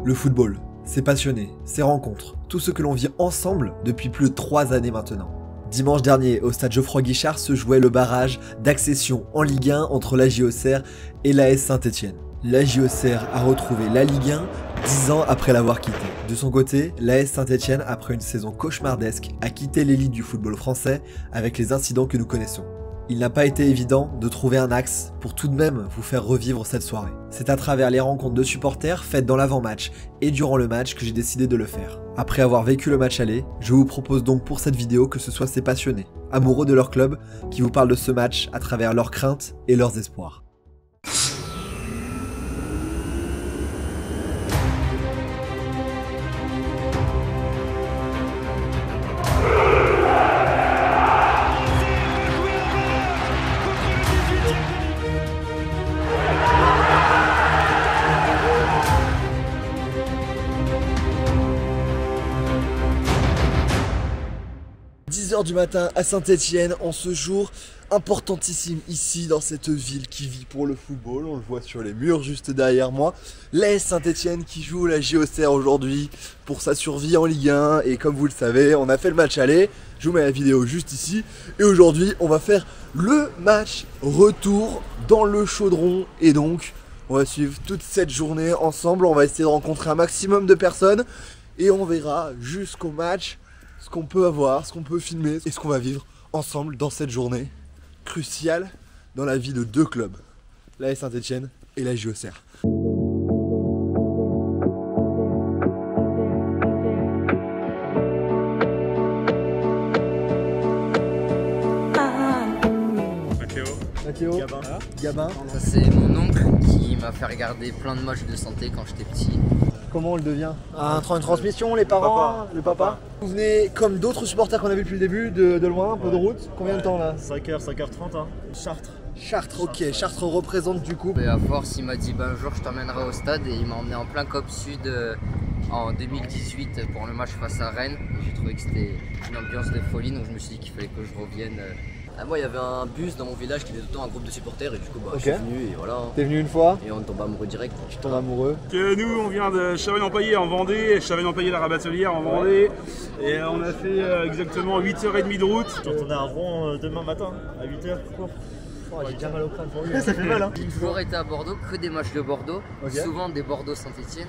Le football, c'est passionné, c'est rencontres, tout ce que l'on vit ensemble depuis plus de 3 années maintenant. Dimanche dernier, au stade Geoffroy-Guichard se jouait le barrage d'accession en Ligue 1 entre la Auxerre et l'AS Saint-Etienne. La Auxerre a retrouvé la Ligue 1 10 ans après l'avoir quittée. De son côté, l'AS Saint-Etienne, après une saison cauchemardesque, a quitté l'élite du football français avec les incidents que nous connaissons. Il n'a pas été évident de trouver un axe pour tout de même vous faire revivre cette soirée. C'est à travers les rencontres de supporters faites dans l'avant-match et durant le match que j'ai décidé de le faire. Après avoir vécu le match aller, je vous propose donc pour cette vidéo que ce soit ces passionnés, amoureux de leur club, qui vous parlent de ce match à travers leurs craintes et leurs espoirs. 10h du matin à Saint-Etienne, en ce jour importantissime ici dans cette ville qui vit pour le football. On le voit sur les murs juste derrière moi. L'AS Saint-Etienne qui joue la Auxerre aujourd'hui pour sa survie en Ligue 1. Et comme vous le savez, on a fait le match aller. Je vous mets la vidéo juste ici. Et aujourd'hui, on va faire le match retour dans le Chaudron. Et donc, on va suivre toute cette journée ensemble. On va essayer de rencontrer un maximum de personnes. Et on verra jusqu'au match ce qu'on peut avoir, ce qu'on peut filmer et ce qu'on va vivre ensemble dans cette journée cruciale dans la vie de deux clubs, l'AS Saint-Etienne et la Auxerre. Mathéo, Gabin. Ça c'est mon oncle qui m'a fait regarder plein de matchs de santé quand j'étais petit. Comment on le devient? Une transmission, les parents, le papa. Vous venez comme d'autres supporters qu'on a vu depuis le début, de loin, un peu de route. Combien de temps là? 5h, 5h30 hein. Chartres, ok. Chartres représente du coup. Et à force, il m'a dit un jour je t'emmènerai au stade et il m'a emmené en plein COP Sud en 2018 pour le match face à Rennes. J'ai trouvé que c'était une ambiance de folie, donc je me suis dit qu'il fallait que je revienne. Moi, il y avait un bus dans mon village qui était tout le temps un groupe de supporters et du coup, je suis venu et voilà. T'es venu une fois et on tombe amoureux direct. Tu tombes amoureux. Nous, on vient de Chavagne-en-Paillé en Vendée, Chavagne-en-Paillé-la-Rabatelière en Vendée. Et on a fait exactement 8h30 de route. Je retourne à Rouen demain matin à 8h. J'ai déjà mal au crâne pour lui. Ça fait mal hein. J'ai toujours été à Bordeaux, que des matchs de Bordeaux, souvent des Bordeaux-Saint-Etienne.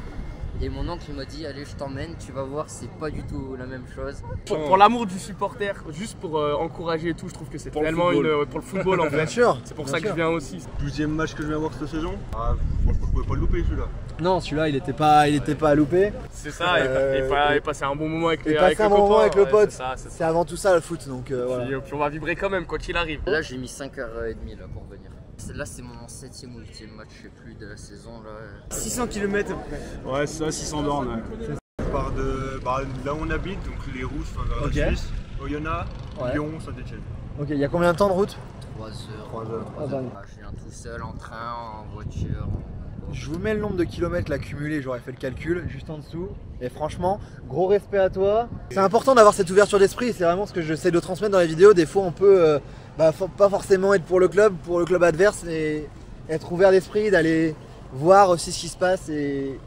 Et mon oncle m'a dit allez je t'emmène, tu vas voir c'est pas du tout la même chose. Pour l'amour du supporter, juste pour encourager et tout, je trouve que c'est tellement pour le football en fait. Bien sûr. C'est pour ça que je viens aussi. 12e match que je viens voir cette saison. Franchement, je pouvais pas le louper celui-là. Non, celui-là il était pas à louper. C'est ça, et passer un bon moment avec les passer un bon moment avec le pote. C'est C'est avant tout ça le foot donc voilà. Puis on va vibrer quand même quoi qu'il arrive. Là j'ai mis 5h30 là pour venir. Là c'est mon 7e ou 8e match, je sais plus, de la saison là. 600 km. Ouais, c'est ça, 600 bornes. On part de là où on habite, donc les Rousses, vers la Suisse, Oyonnax, Lyon, Saint-Etienne. Ok, il y a combien de temps de route? 3 heures. 3 heures. Je viens tout seul en train, en voiture. Je vous mets le nombre de kilomètres accumulés, j'aurais fait le calcul juste en dessous. Et franchement, gros respect à toi. C'est important d'avoir cette ouverture d'esprit, c'est vraiment ce que j'essaie de transmettre dans les vidéos. Des fois on peut pas forcément être pour le club adverse, mais être ouvert d'esprit, d'aller voir aussi ce qui se passe et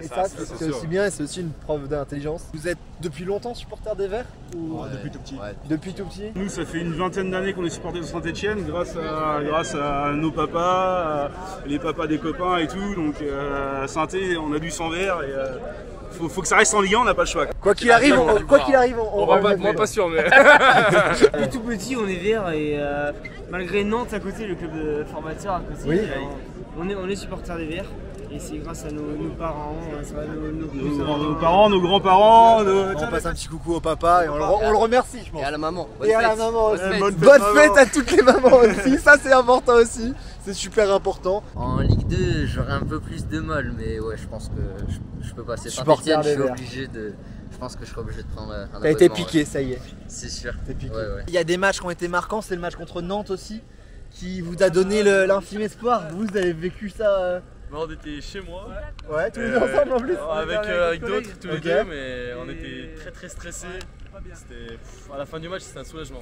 ça c'est aussi bien et c'est aussi une preuve d'intelligence. Vous êtes depuis longtemps supporter des Verts ou... Depuis tout petit. Ouais. Depuis tout petit. Nous, ça fait une vingtaine d'années qu'on est supporters de Saint-Etienne grâce à nos papas, les papas des copains et tout. Donc à Saint-Etienne, on a du sang vert et faut que ça reste en Ligue 1, on n'a pas le choix. Quoi qu'il arrive, on va Moi pas sûr mais. Depuis tout petit, on est vert et malgré Nantes à côté, le club de formateur à côté, oui. On est supporters des Verts et c'est grâce à nos parents, Nos parents, nos grands-parents. On passe un petit coucou au papa et on le remercie, je pense. Et à la maman. Et à la maman aussi. Bonne fête à toutes les mamans aussi, ça c'est important aussi. C'est super important. En Ligue 2, j'aurais un peu plus de mal, mais ouais, je pense que je peux passer Supporter Saint-Etienne, des Verts. Je pense que je serai obligé de prendre un abonnement. T'as été piqué, ça y est. C'est sûr. T'es piqué. Ouais. Il y a des matchs qui ont été marquants, c'est le match contre Nantes aussi, qui vous a donné l'infime espoir. Vous avez vécu ça On était chez moi. Ouais, tous les deux ensemble en plus. Avec d'autres, tous les deux, mais on était très stressés. À la fin du match, c'était un soulagement.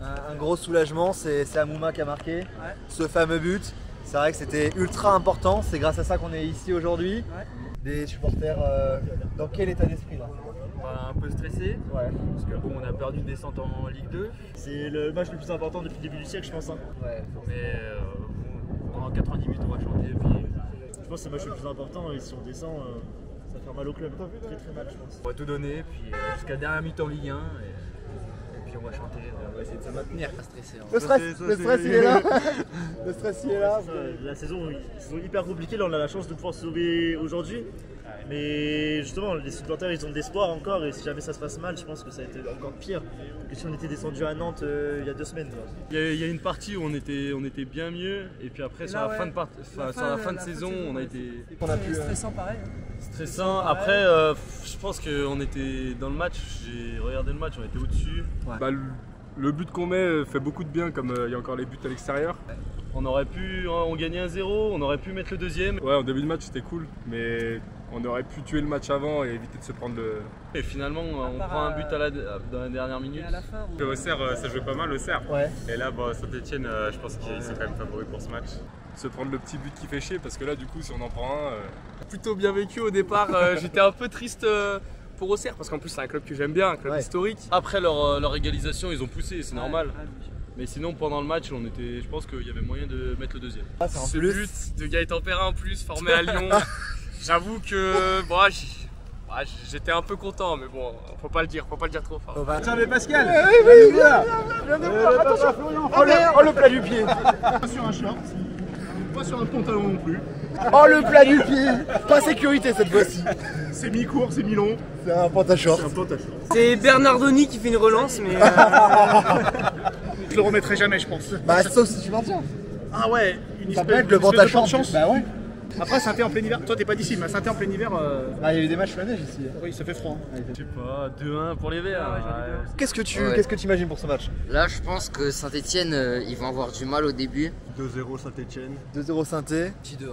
Un gros soulagement, c'est Amouma qui a marqué ce fameux but. C'est vrai que c'était ultra important, c'est grâce à ça qu'on est ici aujourd'hui. Des supporters dans quel état d'esprit là? Un peu stressé, Ouais. parce que bon, on a perdu une descente en Ligue 2. C'est le match le plus important depuis le début du siècle, je pense. Hein. Ouais. Mais bon, pendant 90 minutes, on va chanter. Puis, je pense que c'est le match le plus important et si on descend, ça va faire mal au club. Très très mal, je pense. On va tout donner, puis jusqu'à la dernière mi-temps Ligue 1. Et puis on va chanter, on va essayer de se maintenir. Pas stressé. Hein. Le stress il est là. Le stress il est là. La saison hyper compliquée, là on a la chance de pouvoir se sauver aujourd'hui. Mais justement, les supporters ils ont de l'espoir encore et si jamais ça se passe mal, je pense que ça a été encore pire que si on était descendu à Nantes il y a 2 semaines. Il y a une partie où on était bien mieux et puis après sur la fin de saison on a été stressant pareil. stressant. Après je pense qu'on était dans le match, j'ai regardé le match, on était au-dessus. Ouais. Bah, le but qu'on met fait beaucoup de bien comme il y a encore les buts à l'extérieur. On aurait pu, on gagnait 1-0, on aurait pu mettre le deuxième. Ouais, en début de match c'était cool, mais on aurait pu tuer le match avant et éviter de se prendre le... Et finalement on prend un but dans la dernière minute. Auxerre, ça jouait pas mal Auxerre. Ouais. Et là, Saint-Etienne, je pense qu'ils sont quand même favoris pour ce match. Se prendre le petit but qui fait chier parce que là du coup si on en prend un... Plutôt bien vécu au départ, j'étais un peu triste pour Auxerre parce qu'en plus c'est un club que j'aime bien, un club historique. Après leur égalisation ils ont poussé, c'est normal. Mais sinon pendant le match je pense qu'il y avait moyen de mettre le deuxième. Ce but de Gaëtan Perrin en plus, formé à Lyon, j'avoue que bon, j'étais un peu content, mais bon, faut pas le dire trop fort. Tiens mais Pascal, Oh le plat du pied. pas sur un short, pas sur un pantalon non plus. Oh le plat du pied. Pas sécurité cette fois-ci. C'est mi-court, c'est mi-long, C'est un pantalon. c'est un pantalon. C'est Bernardoni qui fait une relance, mais. Je le remettrai jamais, je pense. Bah sauf si tu maintiens. Ah ouais, une Ça peut espèce être le une espèce de pantalon. chance. Bah ouais. Après Saint-Étienne en plein hiver, toi t'es pas d'ici, mais Saint-Étienne en plein hiver, Ah, il y a eu des matchs la neige ici. oui ça fait froid. Je sais pas, 2-1 pour les Verts. Qu'est-ce que tu Ouais. imagines pour ce match? Là, je pense que Saint-Etienne, ils vont avoir du mal au début. 2-0 Saint-Etienne. 2-0 Saint-Étienne. Petit 2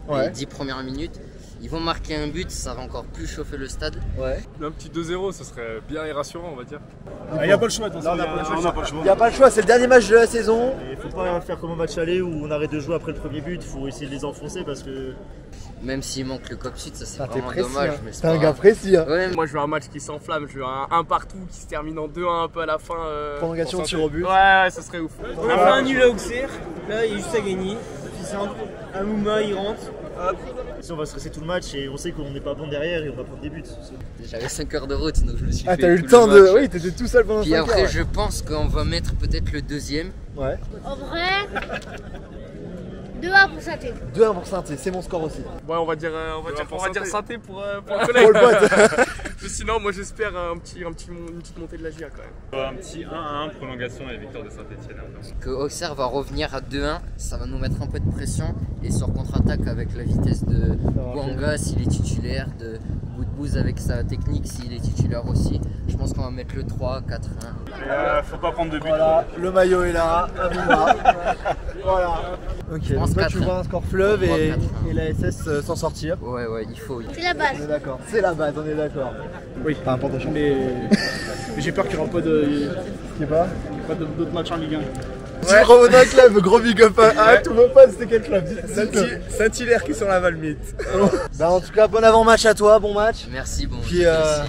Ouais. Les 10 premières minutes. Ils vont marquer un but, ça va encore plus chauffer le stade. Ouais. Un petit 2-0, ce serait bien et rassurant on va dire. Il n'y a pas le choix, attention. on n'a pas le choix. On n'a pas le choix. Il n'y a pas le choix, c'est le dernier match de la saison. Il faut pas faire comme au match aller où on arrête de jouer après le premier but, il faut essayer de les enfoncer parce que. Même s'il manque le cop sud, ça c'est T'es vraiment précis, dommage. hein. Mais c'est T'es un pas gars grave. précis. Hein. Ouais, Moi je veux un match qui s'enflamme, je veux un partout qui se termine en 2-1 un peu à la fin. Prolongation, tir au but. Ouais, ça serait ouf. On a fait un nul à Auxerre, là il est juste à gagner. C'est simple, un Mouma il rentre. Hop. Si on va stresser tout le match et on sait qu'on n'est pas bon derrière et on va prendre des buts. J'avais 5 heures de route, donc je me suis Ah fait t'as eu tout le temps de... match. Oui, t'étais tout seul pendant Puis 5 après, heures. je pense qu'on va mettre peut-être le deuxième. Ouais. En vrai, 2-1 pour Saint-Étienne. 2-1 pour Saint-Étienne, c'est mon score aussi. Ouais, on va dire Sainté pour le collègue. Pour le pote. Mais sinon, moi j'espère une petite montée de la GIA quand même. Un petit 1-1, prolongation et victoire de Saint-Etienne. Que Auxerre va revenir à 2-1, ça va nous mettre un peu de pression. Et sur contre-attaque avec la vitesse de Bouanga s'il est titulaire, de Boudbouz avec sa technique s'il est titulaire aussi. Je pense qu'on va mettre le 3, 4-1. Faut pas prendre de but. Voilà, le maillot est là, un Mouma. Voilà. Ok, pense donc toi tu 4-1. vois un score fleuve et 3-4-1. la SS s'en sortir. Ouais, il faut. C'est la base. On est d'accord, c'est la base, on est d'accord. Oui. Pas un pantalon. Mais j'ai peur qu'il n'y aura pas d'autres matchs en Ligue 1. Tu revenais un club, gros big up à tous vos potes, c'était quel club? Saint-Hilaire qui sont la Valmite. Bah en tout cas, bon avant-match à toi, bon match. Merci, bon. Puis merci.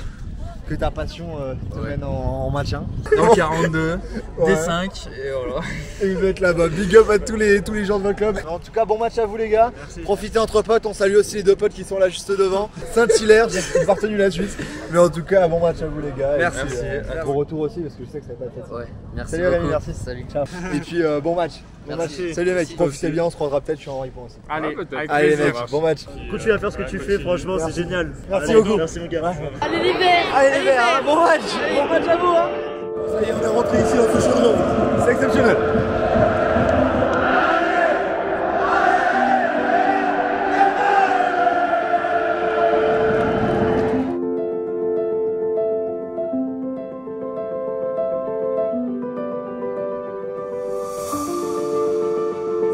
que ta passion te mène en maintien. Dans 42, Ouais. D5 et voilà. Et vous êtes là-bas, big up à tous les gens de votre club. En tout cas, bon match à vous les gars. Profitez entre potes, on salue aussi les deux potes qui sont là juste devant. Saint-Hilaire, j'ai pas retenu la suite. Mais en tout cas, bon match à vous les gars. Merci. Et puis, bon retour aussi parce que je sais que ça va pas être facile. Ouais, merci Salut beaucoup. Rémi, merci. Salut. Ciao. Et puis bon match. Bon Merci. match. Salut les mecs, Merci. profitez bien, on se croisera peut-être, je suis en ripon aussi. Allez, peut-être. avec Allez les plaisir. mecs, bon match. Continue à faire ce que tu fais, franchement, c'est génial. Merci Allez, beaucoup. Merci mon gars. Allez l'hiver. Allez les verts, bon match à vous hein. Ça y est, on est rentré ici dans ce chaudron. C'est exceptionnel.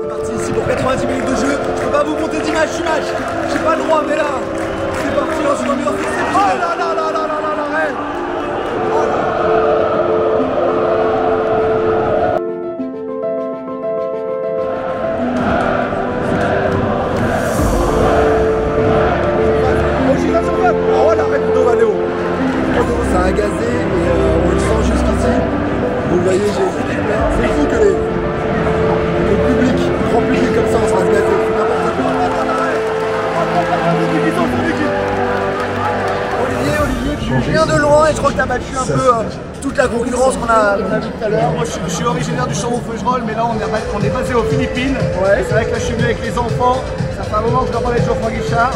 C'est parti ici pour 90 minutes de jeu. Je peux pas vous monter d'image du match. J'ai pas le droit, mais là, c'est parti dans une ambiance exceptionnelle. Oh là là là là là là là, Rennes. Oh là. Tu viens de loin et je crois que tu as battu un peu toute la concurrence qu'on a vue tout à l'heure. Moi je suis originaire du Chambon-Feugerolles, mais là on est basé aux Philippines. Ouais. C'est vrai que là je suis venu avec les enfants. Ça fait un moment que je dois parler de Geoffroy Guichard.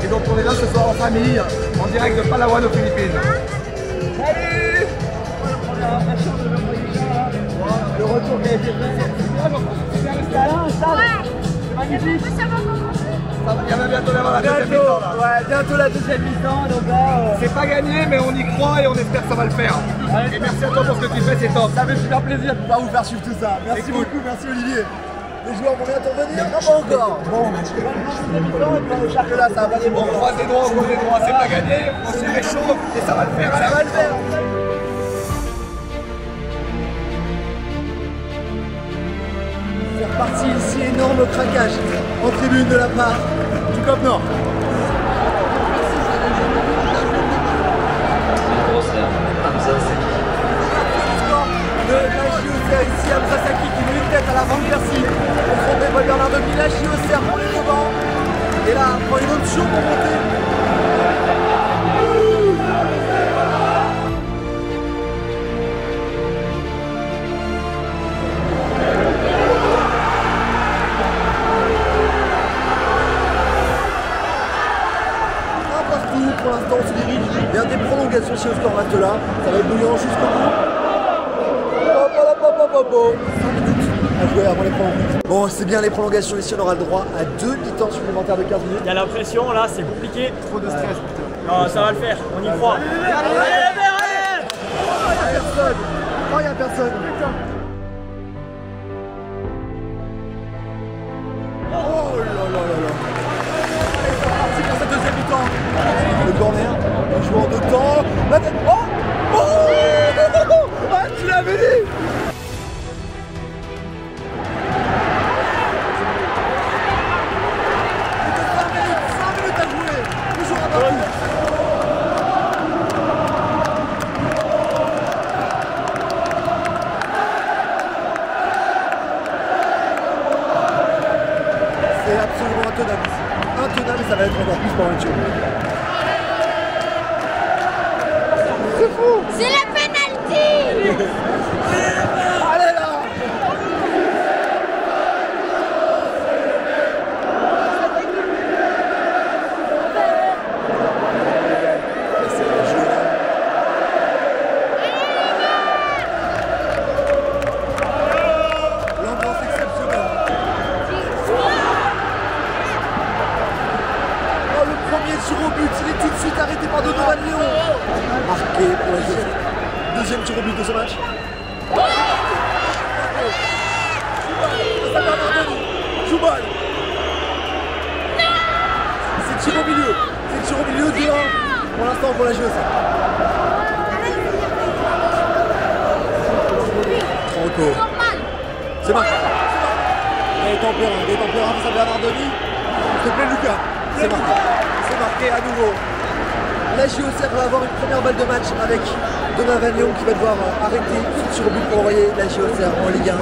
Et donc on est là ce soir en famille, en direct de Palawan aux Philippines. Salut! Première impression de Geoffroy Guichard. Le retour qui a été fait. C'est bien le stade. C'est magnifique. Il y en a bientôt la deuxième mi-temps là. Ouais, bientôt la deuxième mi-temps, donc là... C'est pas gagné, mais on y croit et on espère que ça va le faire. Ouais, et merci à toi pour ce que tu fais, c'est top. Ça fait super plaisir de pouvoir vous faire suivre tout ça. Merci beaucoup, merci Olivier. Les joueurs vont bientôt venir, non pas encore. Bon, on espère que là ça va aller. On croise les droits, c'est pas gagné, on s'y réchauffe et ça va le faire. Ça va le faire. C'est reparti ici, énorme craquage en tribune de la part du COP Nord. De la JOCR ici, Hamza Saki qui met une tête à la Van Persie. Confronté Paul Bernard Denis, la JOCR pour les devants. Et là, prend une autre show pour monter. Pour l'instant on se dirige vers des prolongations si le score reste là, ça va être bouillant jusqu'au bout. 5 minutes à jouer avant les prolongations. Bon, c'est bien les prolongations ici, on aura le droit à 2 mi-temps supplémentaires de 15 minutes. Il y a la pression là, c'est compliqué. Trop de stress. Non, ça va le faire, on y croit. Allez, personne. Oh, il n'y a personne. Oh là là là là. C'est parti pour cette deuxième mi-temps. Le corner, on joue en 2 temps. La tête. Oh, oh, ah, tu l'avais dit. C'est absolument intenable ici. Intenable et ça va être encore plus pour un show. C'est fou. C'est la penalty. Allez là. L'ambiance exceptionnelle. Oh, le premier tir au but, il est tout de suite arrêté par Donovan Léon. Marqué pour la deuxième tir au but de ce match. Choubal. C'est tir au milieu. C'est tir au milieu du 1. Pour l'instant pour la JOCR. Franco. C'est marqué. Des tempérants face à Bernard Denis. S'il te plaît Lucas. C'est marqué. C'est marqué à nouveau. La JOCR va avoir une première balle de match avec Donovan Léon qui va devoir arrêter ce tir au but pour envoyer la JOCR en Ligue 1.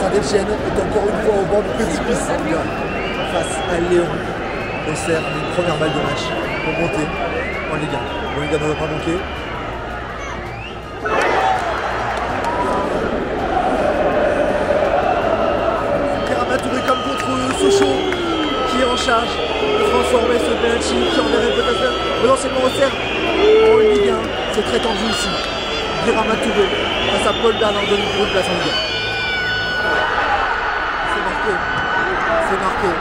Saint-Etienne est encore une fois au bord du précipice face à Léon. Auxerre a une première balle de match pour monter en Ligue 1. Bon, Ligue 1 ne va pas manquer. Pierre Touré comme contre Sochaux qui est en charge de transformer ce penalty qui enverrait peut-être potentiellement Auxerre en Ligue 1. C'est très tendu ici. Pierre Touré face à Paul Bernard Denis pour une place en Ligue 1. C'est marqué.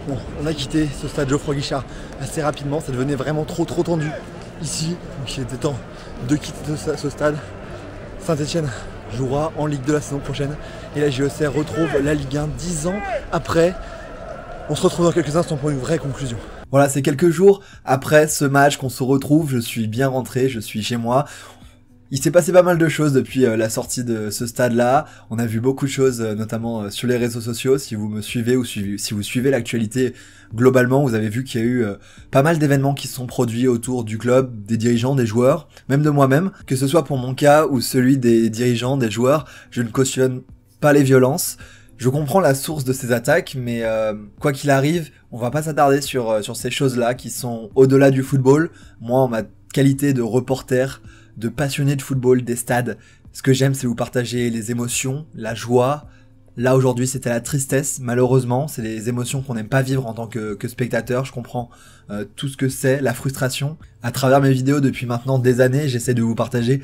Bon, on a quitté ce stade Geoffroy Guichard assez rapidement, ça devenait vraiment trop tendu ici, donc il était temps de quitter ce stade. Saint-Etienne jouera en Ligue 2 la saison prochaine et la JOCR retrouve la Ligue 1 10 ans après. On se retrouve dans quelques instants pour une vraie conclusion. Voilà, c'est quelques jours après ce match qu'on se retrouve, je suis bien rentré, je suis chez moi. Il s'est passé pas mal de choses depuis la sortie de ce stade-là. On a vu beaucoup de choses, notamment sur les réseaux sociaux. Si vous me suivez ou si vous suivez l'actualité globalement, vous avez vu qu'il y a eu pas mal d'événements qui se sont produits autour du club, des dirigeants, des joueurs, même de moi-même. Que ce soit pour mon cas ou celui des dirigeants, des joueurs, je ne cautionne pas les violences. Je comprends la source de ces attaques, mais quoi qu'il arrive, on va pas s'attarder sur ces choses-là qui sont au-delà du football. Moi, en ma qualité de reporter, de passionné de football, des stades, ce que j'aime, c'est vous partager les émotions, la joie. Là, aujourd'hui, c'était la tristesse, malheureusement. C'est les émotions qu'on n'aime pas vivre en tant que spectateur. Je comprends tout ce que c'est, la frustration. À travers mes vidéos, depuis maintenant des années, j'essaie de vous partager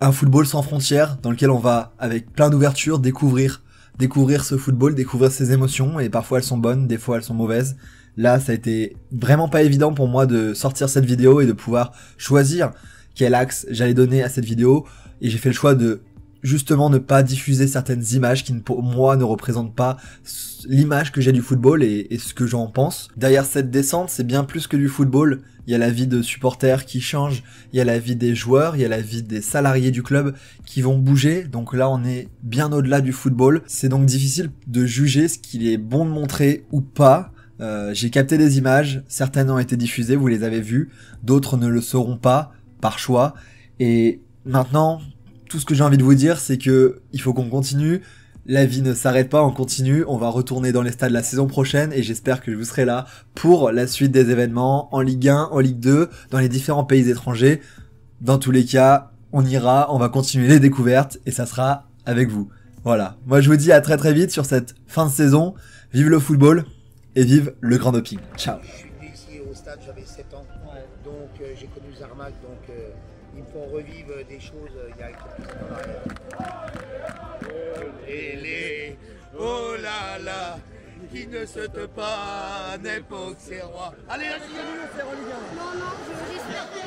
un football sans frontières, dans lequel on va, avec plein d'ouverture, découvrir ce football, découvrir ses émotions, et parfois elles sont bonnes, des fois elles sont mauvaises. Là, ça a été vraiment pas évident pour moi de sortir cette vidéo et de pouvoir choisir quel axe j'allais donner à cette vidéo, et j'ai fait le choix de justement ne pas diffuser certaines images qui pour moi ne représentent pas l'image que j'ai du football et ce que j'en pense. Derrière cette descente, c'est bien plus que du football. Il y a la vie de supporters qui change, il y a la vie des joueurs, il y a la vie des salariés du club qui vont bouger. Donc là, on est bien au-delà du football. C'est donc difficile de juger ce qu'il est bon de montrer ou pas. J'ai capté des images, certaines ont été diffusées, vous les avez vues, d'autres ne le seront pas, par choix. Et maintenant, tout ce que j'ai envie de vous dire, c'est que il faut qu'on continue. La vie ne s'arrête pas, on continue. On va retourner dans les stades la saison prochaine et j'espère que vous serez là pour la suite des événements en Ligue 1, en Ligue 2, dans les différents pays étrangers. Dans tous les cas, on ira, on va continuer les découvertes et ça sera avec vous. Voilà. Moi, je vous dis à très très vite sur cette fin de saison. Vive le football et vive le grand doping. Ciao. Je suis venu ici au stade, j'avais 7 ans. Donc j'ai connu Zarmac, donc ils me font revivre des choses il y a quelques années en arrière. Oh là là, qui ne saute pas, n'importe ses rois. Allez, vas-y, c'est Ligue 1. Non, non, j'espère que